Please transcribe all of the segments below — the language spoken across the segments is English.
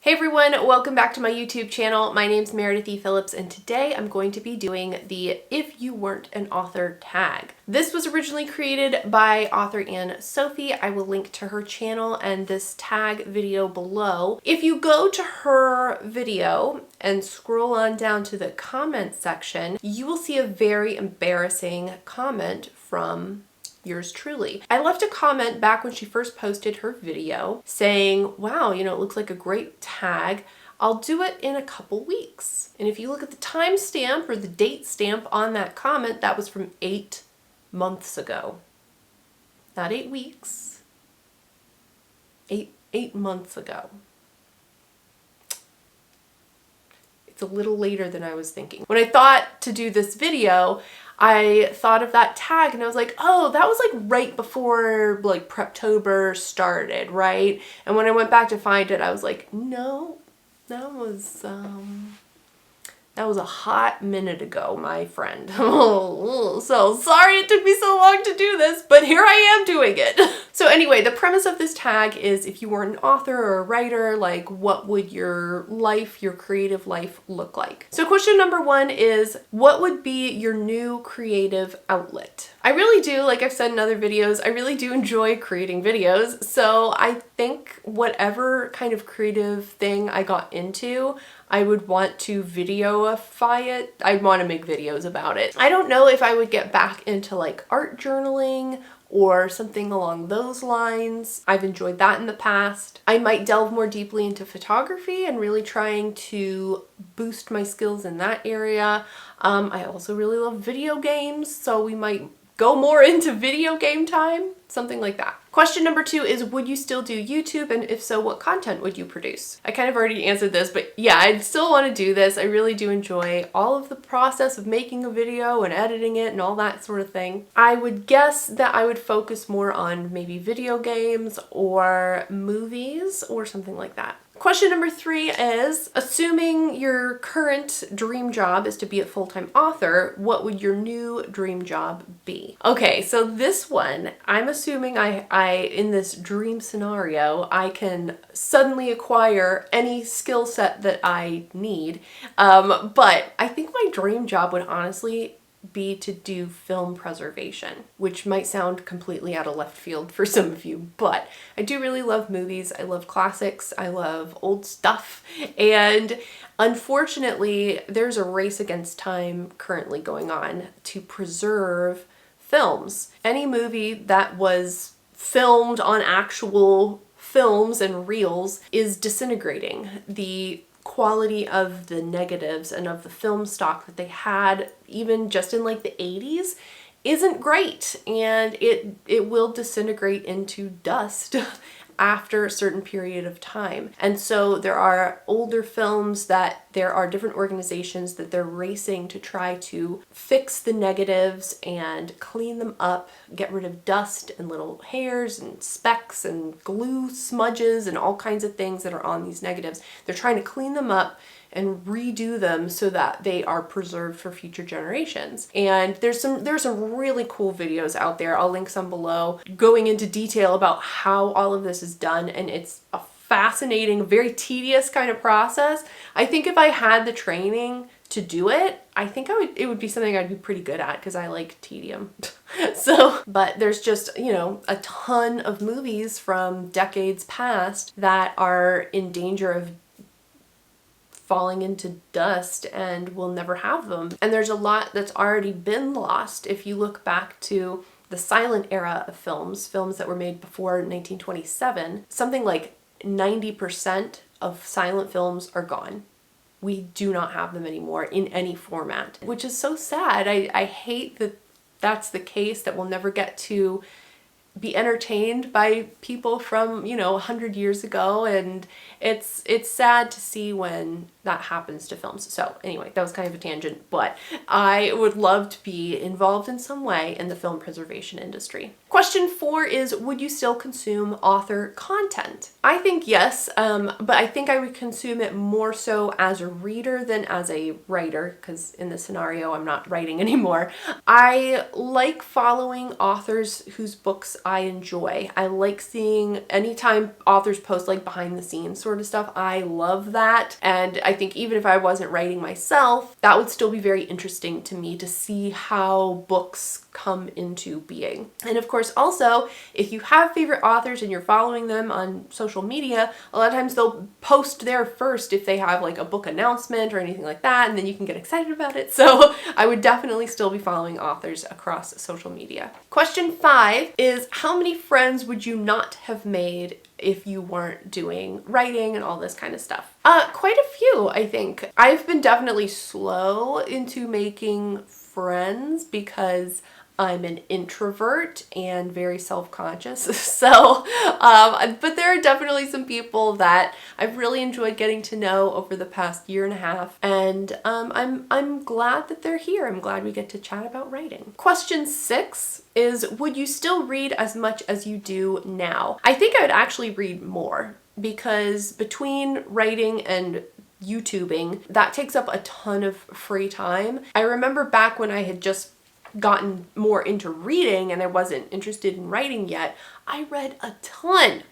Hey everyone, welcome back to my YouTube channel. My name's Meredith E. Phillips and today I'm going to be doing the If You Weren't an Author tag. This was originally created by Author Anne Sophie. I will link to her channel and this tag video below. If you go to her video and scroll on down to the comment section, you will see a very embarrassing comment from yours truly. I left a comment back when she first posted her video saying, wow, it looks like a great tag. I'll do it in a couple weeks. And if you look at the timestamp or the date stamp on that comment, that was from 8 months ago. Not 8 weeks. 8 months ago. It's a little later than I was thinking. When I thought to do this video, I thought of that tag and I was like, oh, that was like right before like Preptober started, right? And when I went back to find it, I was like, no, that was a hot minute ago, my friend. So sorry it took me so long to do this, but here I am doing it. So anyway, the premise of this tag is if you weren't an author or a writer, like what would your life, your creative life look like? So question number 1 is, what would be your new creative outlet? I really do, like I've said in other videos, I really do enjoy creating videos. So I think whatever kind of creative thing I got into, I would want to videoify it. I'd want to make videos about it. I don't know if I would get back into like art journaling or something along those lines. I've enjoyed that in the past. I might delve more deeply into photography and really trying to boost my skills in that area. I also really love video games, so we might go more into video game time, something like that. Question number 2 is, would you still do YouTube? And if so, what content would you produce? I kind of already answered this, but yeah, I'd still want to do this. I really do enjoy all of the process of making a video and editing it and all that sort of thing. I would guess that I would focus more on maybe video games or movies or something like that. Question number 3 is, assuming your current dream job is to be a full-time author, what would your new dream job be? Okay, so this one, I'm assuming I in this dream scenario, I can suddenly acquire any skill set that I need. But I think my dream job would honestly be to do film preservation, which might sound completely out of left field for some of you, but I do really love movies. I love classics. I love old stuff. And unfortunately, there's a race against time currently going on to preserve films. Any movie that was filmed on actual films and reels is disintegrating. The quality of the negatives and of the film stock that they had even just in like the 80s isn't great, and it will disintegrate into dust after a certain period of time. And so there are older films that there are different organizations that they're racing to try to fix the negatives and clean them up, get rid of dust and little hairs and specks and glue smudges and all kinds of things that are on these negatives. They're trying to clean them up and redo them so that they are preserved for future generations. And there's some really cool videos out there. I'll link some below going into detail about how all of this is done, and it's a fascinating, very tedious kind of process. I think if I had the training to do it, I think it would be something I'd be pretty good at because I like tedium. But there's just, a ton of movies from decades past that are in danger of falling into dust and we'll never have them. And there's a lot that's already been lost. If you look back to the silent era of films that were made before 1927, something like 90% of silent films are gone. We do not have them anymore in any format, which is so sad. I hate that that's the case, that we'll never get to be entertained by people from 100 years ago, and it's sad to see when that happens to films. So anyway, that was kind of a tangent, but I would love to be involved in some way in the film preservation industry. Question 4 is, would you still consume author content? I think yes, but I think I would consume it more so as a reader than as a writer, because in this scenario, I'm not writing anymore. I like following authors whose books I enjoy. I like seeing anytime authors post like behind the scenes sort of stuff. I love that. And I think even if I wasn't writing myself, that would still be very interesting to me to see how books come into being. And of course, also, if you have favorite authors and you're following them on social media, a lot of times they'll post there first if they have like a book announcement or anything like that, and then you can get excited about it. So I would definitely still be following authors across social media. Question 5 is, how many friends would you not have made if you weren't doing writing and all this kind of stuff? Quite a few, I think. I've been definitely slow into making friends because I'm an introvert and very self-conscious. So, but there are definitely some people that I've really enjoyed getting to know over the past year and a half. And I'm glad that they're here. I'm glad we get to chat about writing. Question 6 is, would you still read as much as you do now? I think I would actually read more, because between writing and YouTubing, that takes up a ton of free time. I remember back when I had just gotten more into reading and I wasn't interested in writing yet, I read a ton.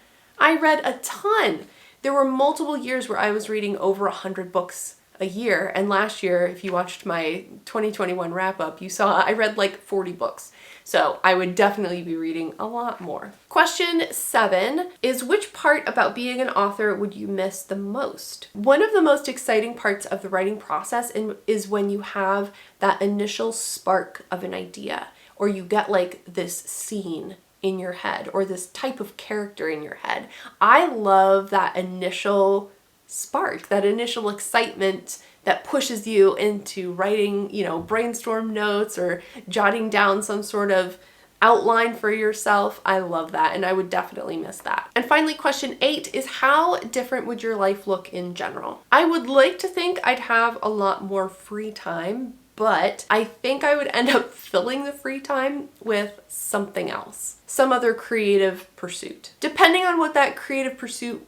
There were multiple years where I was reading over 100 books a year. And last year, if you watched my 2021 wrap up, you saw I read like 40 books. So I would definitely be reading a lot more. Question 7 is, which part about being an author would you miss the most? One of the most exciting parts of the writing process is when you have that initial spark of an idea, or you get like this scene in your head or this type of character in your head. I love that initial spark, that initial excitement that pushes you into writing, brainstorm notes or jotting down some sort of outline for yourself. I love that, and I would definitely miss that. And finally, question 8 is, how different would your life look in general? I would like to think I'd have a lot more free time, but I think I would end up filling the free time with something else, some other creative pursuit. Depending on what that creative pursuit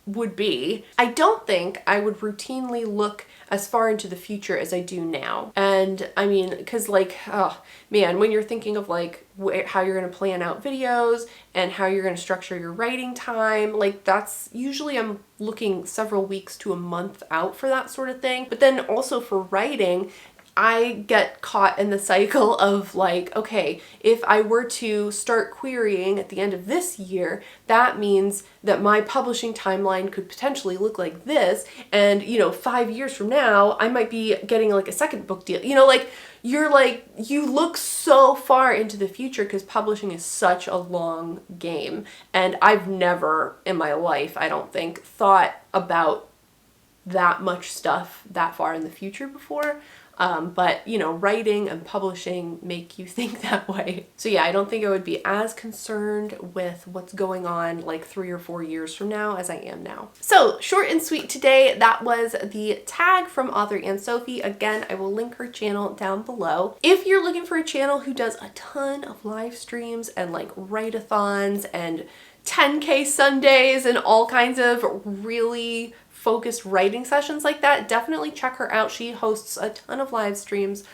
would be, I don't think I would routinely look as far into the future as I do now. And I mean, because like, oh man, when you're thinking of like how you're going to plan out videos and how you're going to structure your writing time, like that's usually, I'm looking several weeks to a month out for that sort of thing. But then also for writing, I get caught in the cycle of like, okay, if I were to start querying at the end of this year, that means that my publishing timeline could potentially look like this. And, 5 years from now, I might be getting like a second book deal. You look so far into the future because publishing is such a long game. And I've never in my life, I don't think, thought about that much stuff that far in the future before. But writing and publishing make you think that way. So yeah, I don't think I would be as concerned with what's going on like 3 or 4 years from now as I am now. So short and sweet today, that was the tag from Author Anne Sophie. Again, I will link her channel down below. If you're looking for a channel who does a ton of live streams and like write-a-thons and 10K Sundays and all kinds of really focused writing sessions like that, definitely check her out. She hosts a ton of live streams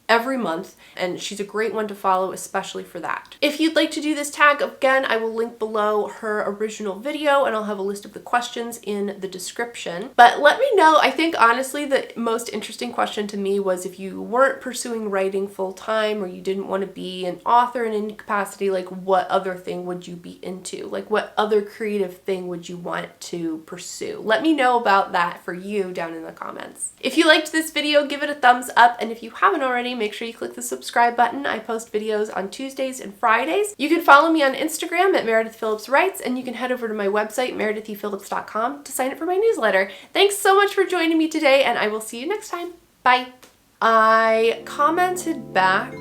every month, and she's a great one to follow, especially for that. If you'd like to do this tag, again, I will link below her original video, and I'll have a list of the questions in the description. But let me know, I think honestly the most interesting question to me was, if you weren't pursuing writing full-time or you didn't want to be an author in any capacity, like what other thing would you be into? Like what other creative thing would you want to pursue? Let me know about that for you down in the comments. If you liked this video, give it a thumbs up, and if you haven't already, make sure you click the subscribe button. I post videos on Tuesdays and Fridays. You can follow me on Instagram at Meredith Phillips Writes, and you can head over to my website, meredithphillips.com, to sign up for my newsletter. Thanks so much for joining me today, and I will see you next time. Bye. I commented back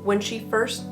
when she first